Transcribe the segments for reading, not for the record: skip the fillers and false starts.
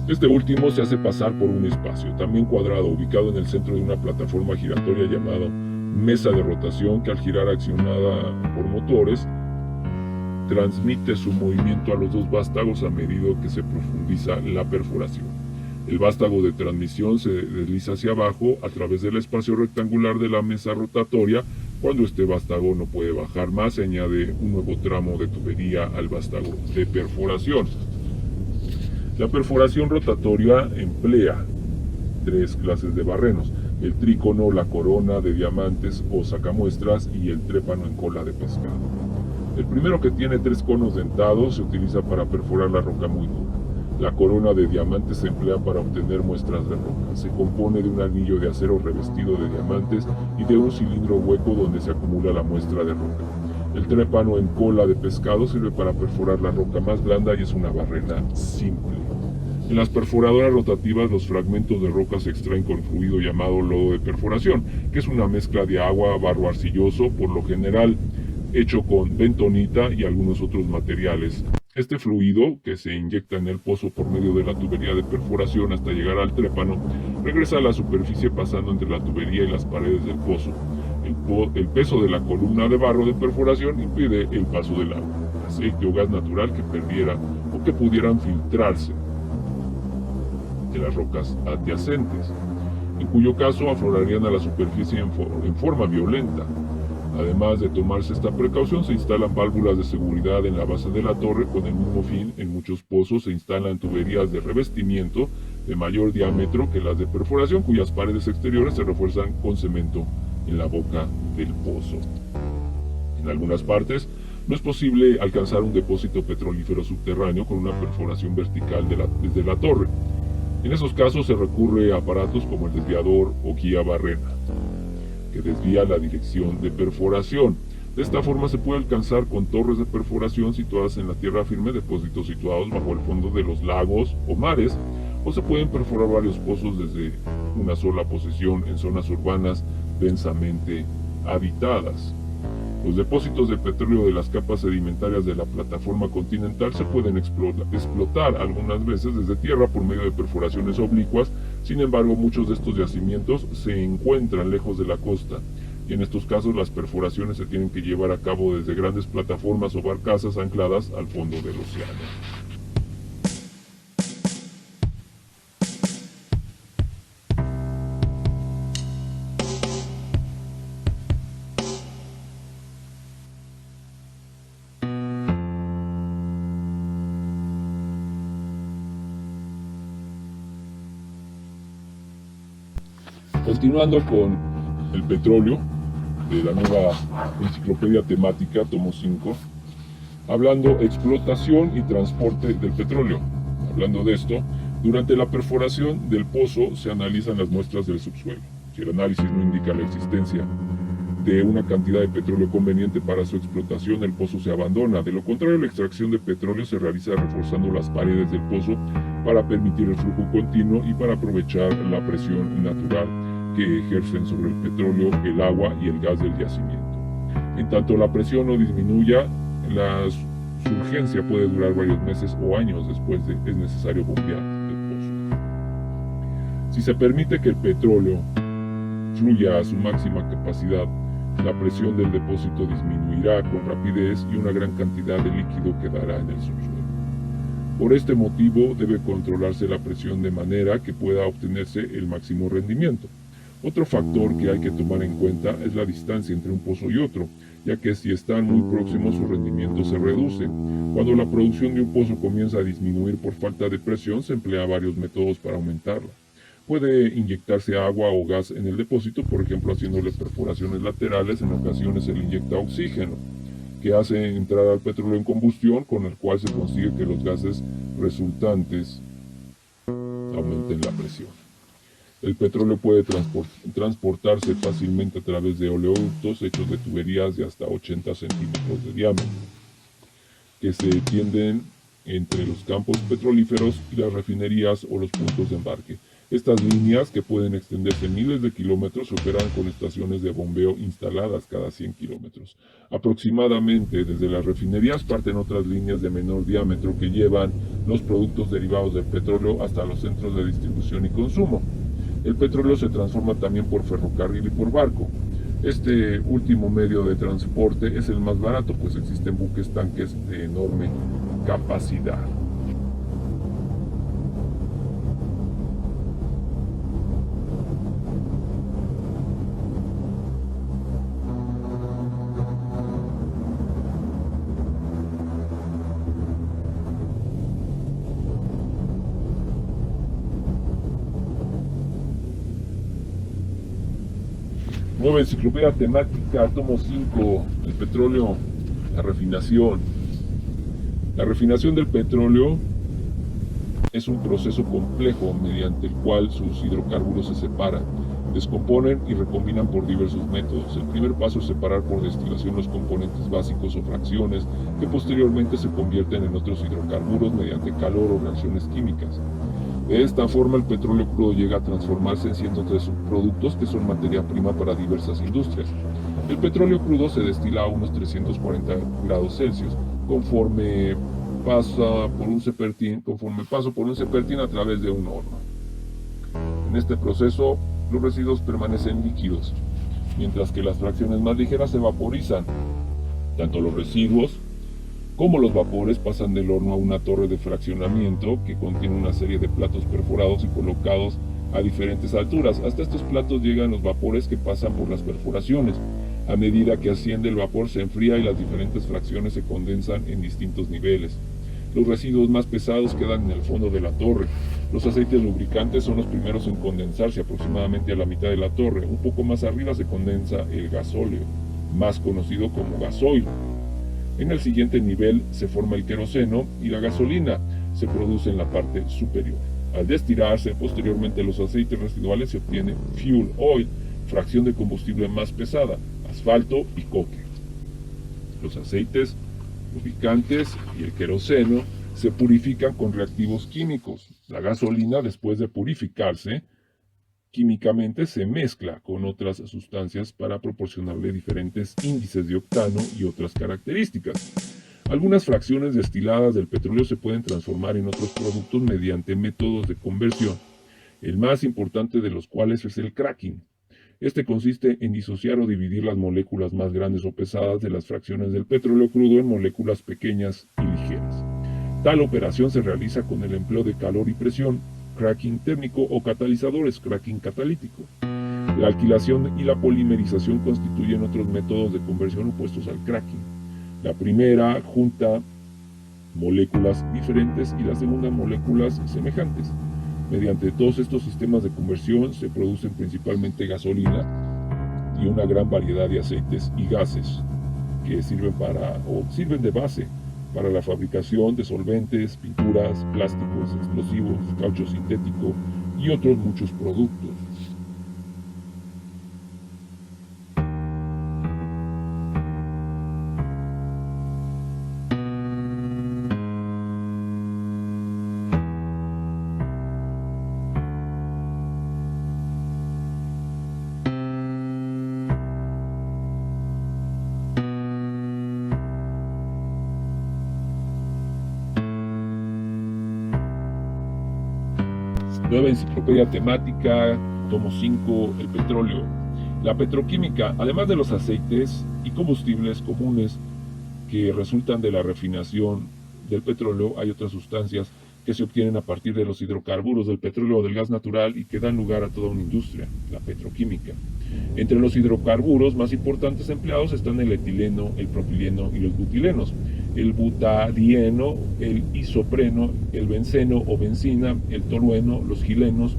Este último se hace pasar por un espacio, también cuadrado, ubicado en el centro de una plataforma giratoria llamada mesa de rotación, que al girar accionada por motores, transmite su movimiento a los dos vástagos a medida que se profundiza la perforación. El vástago de transmisión se desliza hacia abajo a través del espacio rectangular de la mesa rotatoria. Cuando este vástago no puede bajar más, se añade un nuevo tramo de tubería al vástago de perforación. La perforación rotatoria emplea tres clases de barrenos: el trícono, la corona de diamantes o sacamuestras y el trépano en cola de pescado. El primero, que tiene tres conos dentados, se utiliza para perforar la roca muy dura. La corona de diamantes se emplea para obtener muestras de roca. Se compone de un anillo de acero revestido de diamantes y de un cilindro hueco donde se acumula la muestra de roca. El trépano en cola de pescado sirve para perforar la roca más blanda y es una barrena simple. En las perforadoras rotativas, los fragmentos de roca se extraen con fluido llamado lodo de perforación, que es una mezcla de agua, barro arcilloso, por lo general hecho con bentonita y algunos otros materiales. Este fluido, que se inyecta en el pozo por medio de la tubería de perforación hasta llegar al trépano, regresa a la superficie pasando entre la tubería y las paredes del pozo. El peso de la columna de barro de perforación impide el paso del agua, aceite o gas natural que perdiera o que pudieran filtrarse de las rocas adyacentes, en cuyo caso aflorarían a la superficie en forma violenta. Además de tomarse esta precaución, se instalan válvulas de seguridad en la base de la torre con el mismo fin. En muchos pozos se instalan tuberías de revestimiento de mayor diámetro que las de perforación, cuyas paredes exteriores se refuerzan con cemento en la boca del pozo. En algunas partes no es posible alcanzar un depósito petrolífero subterráneo con una perforación vertical desde la torre. En esos casos se recurre a aparatos como el desviador o guía barrena, que desvía la dirección de perforación. De esta forma se puede alcanzar con torres de perforación situadas en la tierra firme depósitos situados bajo el fondo de los lagos o mares, o se pueden perforar varios pozos desde una sola posición en zonas urbanas densamente habitadas. Los depósitos de petróleo de las capas sedimentarias de la plataforma continental se pueden explotar algunas veces desde tierra por medio de perforaciones oblicuas. Sin embargo, muchos de estos yacimientos se encuentran lejos de la costa, y en estos casos las perforaciones se tienen que llevar a cabo desde grandes plataformas o barcazas ancladas al fondo del océano. Continuando con el petróleo, de la nueva enciclopedia temática, tomo 5, hablando explotación y transporte del petróleo. Hablando de esto, durante la perforación del pozo se analizan las muestras del subsuelo. Si el análisis no indica la existencia de una cantidad de petróleo conveniente para su explotación, el pozo se abandona. De lo contrario, la extracción de petróleo se realiza reforzando las paredes del pozo para permitir el flujo continuo y para aprovechar la presión natural que ejercen sobre el petróleo, el agua y el gas del yacimiento. En tanto la presión no disminuya, la surgencia puede durar varios meses o años. Después es necesario bombear el pozo. Si se permite que el petróleo fluya a su máxima capacidad, la presión del depósito disminuirá con rapidez y una gran cantidad de líquido quedará en el subsuelo. Por este motivo debe controlarse la presión de manera que pueda obtenerse el máximo rendimiento. Otro factor que hay que tomar en cuenta es la distancia entre un pozo y otro, ya que si están muy próximos su rendimiento se reduce. Cuando la producción de un pozo comienza a disminuir por falta de presión, se emplea varios métodos para aumentarla. Puede inyectarse agua o gas en el depósito, por ejemplo haciéndole perforaciones laterales. En ocasiones se le inyecta oxígeno, que hace entrar al petróleo en combustión, con el cual se consigue que los gases resultantes aumenten la presión. El petróleo puede transportarse fácilmente a través de oleoductos hechos de tuberías de hasta 80 centímetros de diámetro, que se tienden entre los campos petrolíferos y las refinerías o los puntos de embarque. Estas líneas, que pueden extenderse miles de kilómetros, operan con estaciones de bombeo instaladas cada 100 kilómetros. Aproximadamente desde las refinerías parten otras líneas de menor diámetro que llevan los productos derivados del petróleo hasta los centros de distribución y consumo. El petróleo se transforma también por ferrocarril y por barco. Este último medio de transporte es el más barato, pues existen buques tanques de enorme capacidad. Nueva enciclopedia temática, tomo 5, el petróleo, la refinación. La refinación del petróleo es un proceso complejo mediante el cual sus hidrocarburos se separan, descomponen y recombinan por diversos métodos. El primer paso es separar por destilación los componentes básicos o fracciones que posteriormente se convierten en otros hidrocarburos mediante calor o reacciones químicas. De esta forma, el petróleo crudo llega a transformarse en cientos de subproductos que son materia prima para diversas industrias. El petróleo crudo se destila a unos 340 grados Celsius, conforme pasa por un serpentín a través de un horno. En este proceso, los residuos permanecen líquidos, mientras que las fracciones más ligeras se vaporizan. Tanto los residuos como los vapores pasan del horno a una torre de fraccionamiento que contiene una serie de platos perforados y colocados a diferentes alturas. Hasta estos platos llegan los vapores que pasan por las perforaciones. A medida que asciende el vapor se enfría y las diferentes fracciones se condensan en distintos niveles. Los residuos más pesados quedan en el fondo de la torre. Los aceites lubricantes son los primeros en condensarse, aproximadamente a la mitad de la torre. Un poco más arriba se condensa el gasóleo, más conocido como gasoil. En el siguiente nivel se forma el queroseno y la gasolina se produce en la parte superior. Al destilarse posteriormente los aceites residuales se obtiene fuel oil, fracción de combustible más pesada, asfalto y coque. Los aceites lubricantes y el queroseno se purifican con reactivos químicos. La gasolina, después de purificarse químicamente, se mezcla con otras sustancias para proporcionarle diferentes índices de octano y otras características. Algunas fracciones destiladas del petróleo se pueden transformar en otros productos mediante métodos de conversión, el más importante de los cuales es el cracking. Este consiste en disociar o dividir las moléculas más grandes o pesadas de las fracciones del petróleo crudo en moléculas pequeñas y ligeras. Tal operación se realiza con el empleo de calor y presión, cracking térmico, o catalizadores, cracking catalítico. La alquilación y la polimerización constituyen otros métodos de conversión opuestos al cracking. La primera junta moléculas diferentes y la segunda moléculas semejantes. Mediante todos estos sistemas de conversión se producen principalmente gasolina y una gran variedad de aceites y gases que sirven de base para la fabricación de solventes, pinturas, plásticos, explosivos, caucho sintético y otros muchos productos. Nueva enciclopedia temática, tomo 5, el petróleo. La petroquímica, además de los aceites y combustibles comunes que resultan de la refinación del petróleo, hay otras sustancias que se obtienen a partir de los hidrocarburos del petróleo o del gas natural y que dan lugar a toda una industria, la petroquímica. Entre los hidrocarburos más importantes empleados están el etileno, el propileno y los butilenos, el butadieno, el isopreno, el benceno o benzina, el tolueno, los gilenos,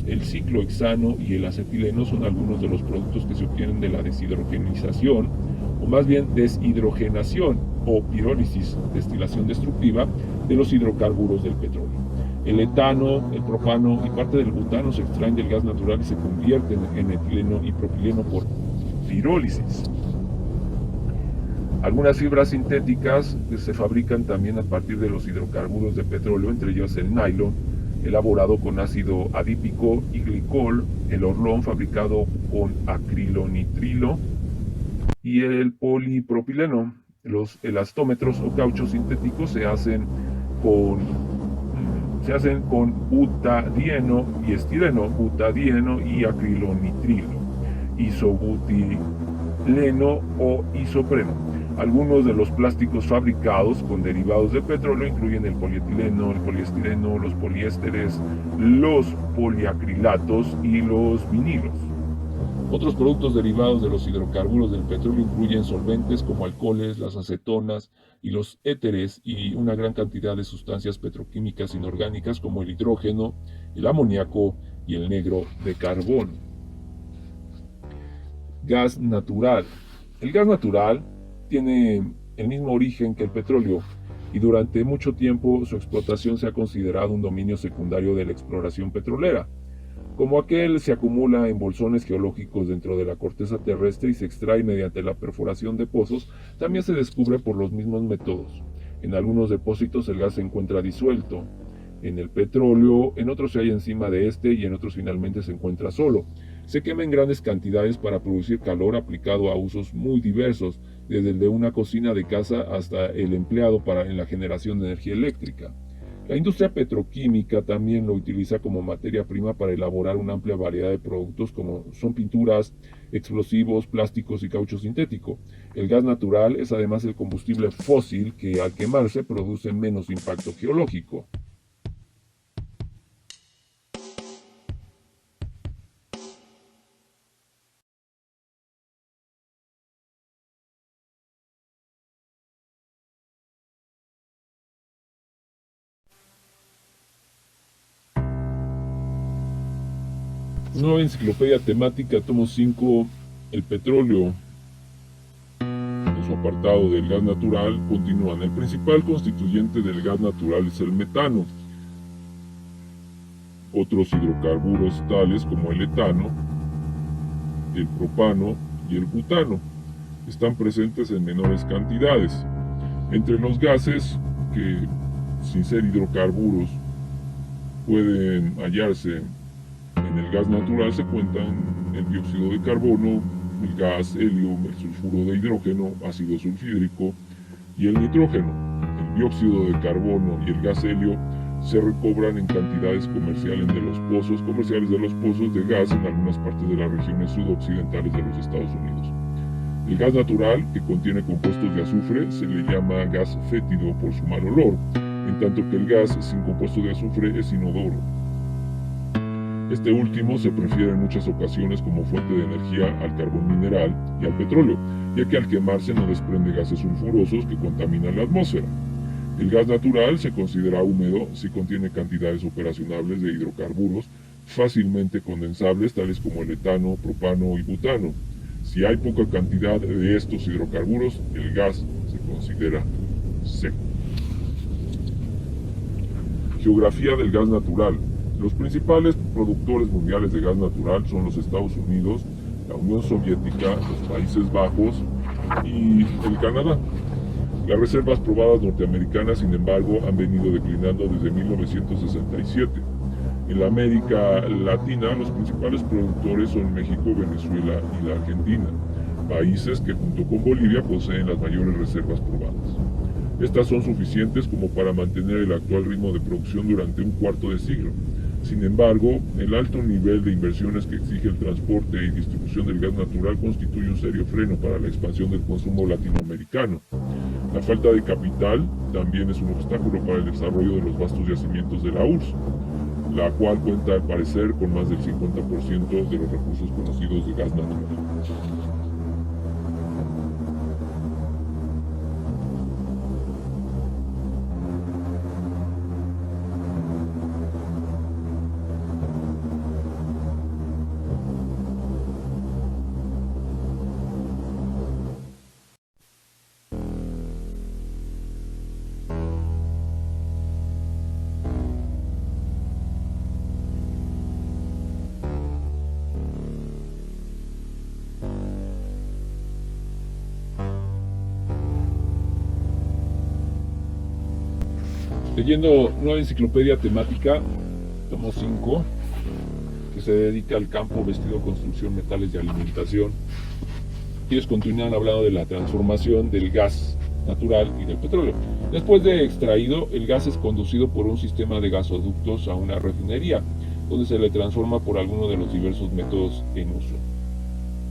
el ciclohexano y el acetileno son algunos de los productos que se obtienen de la deshidrogenización, o más bien deshidrogenación o pirólisis, destilación destructiva de los hidrocarburos del petróleo. El etano, el propano y parte del butano se extraen del gas natural y se convierten en etileno y propileno por pirólisis. Algunas fibras sintéticas se fabrican también a partir de los hidrocarburos de petróleo, entre ellos el nylon, elaborado con ácido adípico y glicol, el orlón fabricado con acrilonitrilo y el polipropileno. Los elastómetros o cauchos sintéticos se hacen con butadieno y estireno, butadieno y acrilonitrilo, isobutileno o isopreno. Algunos de los plásticos fabricados con derivados de petróleo incluyen el polietileno, el poliestireno, los poliésteres, los poliacrilatos y los vinilos. Otros productos derivados de los hidrocarburos del petróleo incluyen solventes como alcoholes, las acetonas y los éteres y una gran cantidad de sustancias petroquímicas inorgánicas como el hidrógeno, el amoníaco y el negro de carbono. Gas natural. El gas natural tiene el mismo origen que el petróleo y durante mucho tiempo su explotación se ha considerado un dominio secundario de la exploración petrolera. Como aquel se acumula en bolsones geológicos dentro de la corteza terrestre y se extrae mediante la perforación de pozos, también se descubre por los mismos métodos. En algunos depósitos el gas se encuentra disuelto en el petróleo, en otros se halla encima de este y en otros finalmente se encuentra solo. Se quema en grandes cantidades para producir calor aplicado a usos muy diversos, desde el de una cocina de casa hasta el empleado en la generación de energía eléctrica. La industria petroquímica también lo utiliza como materia prima para elaborar una amplia variedad de productos como son pinturas, explosivos, plásticos y caucho sintético. El gas natural es además el combustible fósil que al quemarse produce menos impacto geológico. Nueva enciclopedia temática, tomo 5, el petróleo. En su apartado del gas natural continúan: el principal constituyente del gas natural es el metano. Otros hidrocarburos tales como el etano, el propano y el butano están presentes en menores cantidades. Entre los gases que, sin ser hidrocarburos, pueden hallarse en el gas natural se cuentan el dióxido de carbono, el gas helio, el sulfuro de hidrógeno, ácido sulfídrico y el nitrógeno. El dióxido de carbono y el gas helio se recobran en cantidades comerciales de los pozos de gas en algunas partes de las regiones sudoccidentales de los Estados Unidos. El gas natural, que contiene compuestos de azufre, se le llama gas fétido por su mal olor, en tanto que el gas sin compuesto de azufre es inodoro. Este último se prefiere en muchas ocasiones como fuente de energía al carbón mineral y al petróleo, ya que al quemarse no desprende gases sulfurosos que contaminan la atmósfera. El gas natural se considera húmedo si contiene cantidades operacionables de hidrocarburos fácilmente condensables, tales como el etano, propano y butano. Si hay poca cantidad de estos hidrocarburos, el gas se considera seco. Geografía del gas natural. Los principales productores mundiales de gas natural son los Estados Unidos, la Unión Soviética, los Países Bajos y el Canadá. Las reservas probadas norteamericanas, sin embargo, han venido declinando desde 1967. En la América Latina, los principales productores son México, Venezuela y la Argentina, países que junto con Bolivia poseen las mayores reservas probadas. Estas son suficientes como para mantener el actual ritmo de producción durante un cuarto de siglo. Sin embargo, el alto nivel de inversiones que exige el transporte y distribución del gas natural constituye un serio freno para la expansión del consumo latinoamericano. La falta de capital también es un obstáculo para el desarrollo de los vastos yacimientos de la URSS, la cual cuenta al parecer con más del 50% de los recursos conocidos de gas natural. Leyendo Nueva Enciclopedia Temática, tomo 5, que se dedica al campo, vestido, construcción, metales y alimentación. Ellos continúan hablando de la transformación del gas natural y del petróleo. Después de extraído, el gas es conducido por un sistema de gasoductos a una refinería, donde se le transforma por alguno de los diversos métodos en uso.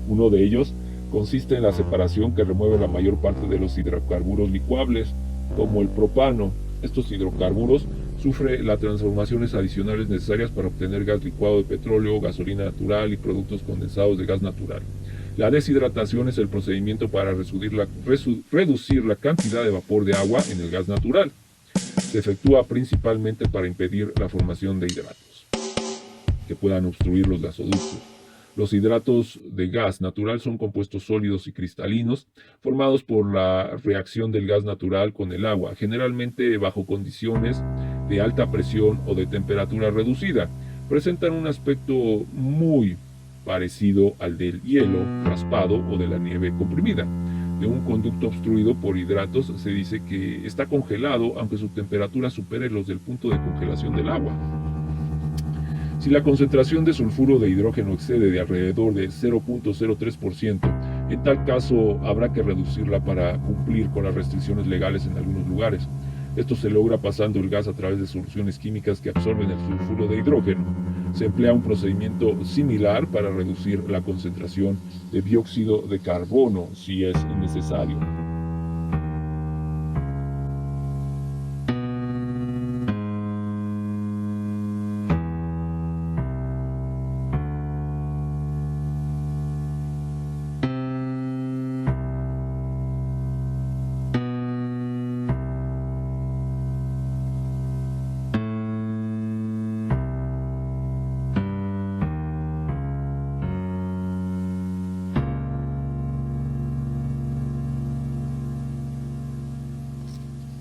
Uno de ellos consiste en la separación que remueve la mayor parte de los hidrocarburos licuables, como el propano. Estos hidrocarburos sufren las transformaciones adicionales necesarias para obtener gas licuado de petróleo, gasolina natural y productos condensados de gas natural. La deshidratación es el procedimiento para reducir la cantidad de vapor de agua en el gas natural. Se efectúa principalmente para impedir la formación de hidratos que puedan obstruir los gasoductos. Los hidratos de gas natural son compuestos sólidos y cristalinos formados por la reacción del gas natural con el agua, generalmente bajo condiciones de alta presión o de temperatura reducida. Presentan un aspecto muy parecido al del hielo raspado o de la nieve comprimida. De un conducto obstruido por hidratos se dice que está congelado aunque su temperatura supere los del punto de congelación del agua. Si la concentración de sulfuro de hidrógeno excede de alrededor de 0.03%, en tal caso habrá que reducirla para cumplir con las restricciones legales en algunos lugares. Esto se logra pasando el gas a través de soluciones químicas que absorben el sulfuro de hidrógeno. Se emplea un procedimiento similar para reducir la concentración de dióxido de carbono si es necesario.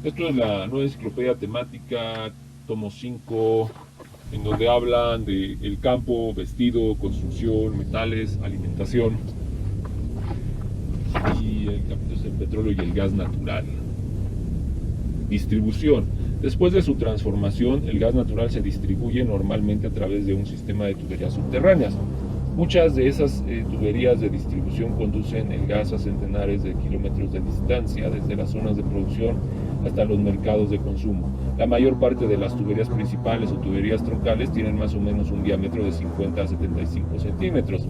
Esto es la Nueva Enciclopedia Temática, tomo 5, en donde hablan del campo, vestido, construcción, metales, alimentación. Y el capítulo es el petróleo y el gas natural. Distribución. Después de su transformación, el gas natural se distribuye normalmente a través de un sistema de tuberías subterráneas. Muchas de esas tuberías de distribución conducen el gas a centenares de kilómetros de distancia, desde las zonas de producción hasta los mercados de consumo. La mayor parte de las tuberías principales o tuberías troncales tienen más o menos un diámetro de 50 a 75 centímetros.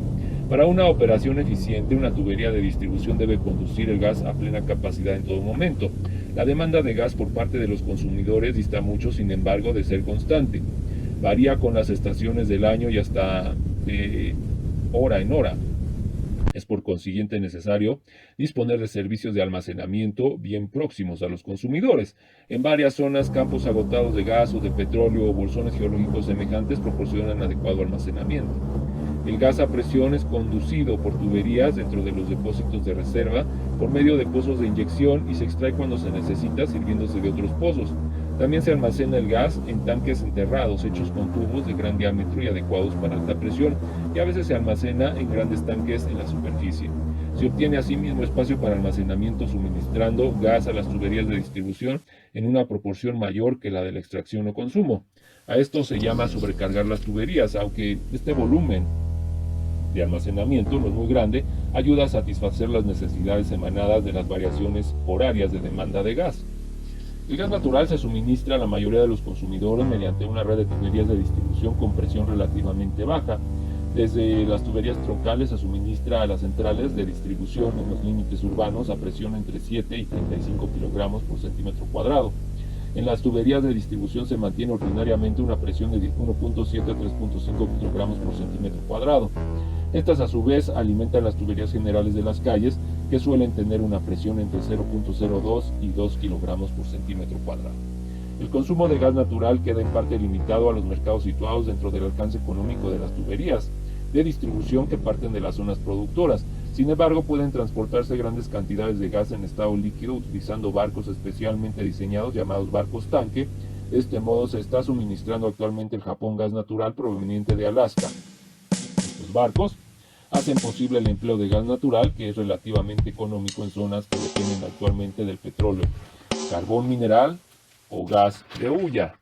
Para una operación eficiente, una tubería de distribución debe conducir el gas a plena capacidad en todo momento. La demanda de gas por parte de los consumidores dista mucho, sin embargo, de ser constante. Varía con las estaciones del año y hasta de hora en hora. Es por consiguiente necesario disponer de servicios de almacenamiento bien próximos a los consumidores. En varias zonas, campos agotados de gas o de petróleo o bolsones geológicos semejantes proporcionan adecuado almacenamiento. El gas a presión es conducido por tuberías dentro de los depósitos de reserva por medio de pozos de inyección y se extrae cuando se necesita sirviéndose de otros pozos. También se almacena el gas en tanques enterrados hechos con tubos de gran diámetro y adecuados para alta presión, y a veces se almacena en grandes tanques en la superficie. Se obtiene asimismo espacio para almacenamiento suministrando gas a las tuberías de distribución en una proporción mayor que la de la extracción o consumo. A esto se llama sobrecargar las tuberías, aunque este volumen de almacenamiento no es muy grande, ayuda a satisfacer las necesidades emanadas de las variaciones horarias de demanda de gas. El gas natural se suministra a la mayoría de los consumidores mediante una red de tuberías de distribución con presión relativamente baja. Desde las tuberías troncales se suministra a las centrales de distribución en los límites urbanos a presión entre 7 y 35 kilogramos por centímetro cuadrado. En las tuberías de distribución se mantiene ordinariamente una presión de 1.7 a 3.5 kilogramos por centímetro cuadrado. Estas a su vez alimentan las tuberías generales de las calles, que suelen tener una presión entre 0.02 y 2 kilogramos por centímetro cuadrado. El consumo de gas natural queda en parte limitado a los mercados situados dentro del alcance económico de las tuberías de distribución que parten de las zonas productoras. Sin embargo, pueden transportarse grandes cantidades de gas en estado líquido utilizando barcos especialmente diseñados llamados barcos tanque. De este modo se está suministrando actualmente el Japón gas natural proveniente de Alaska. Estos barcos hacen posible el empleo de gas natural, que es relativamente económico en zonas que dependen actualmente del petróleo, carbón mineral o gas de hulla.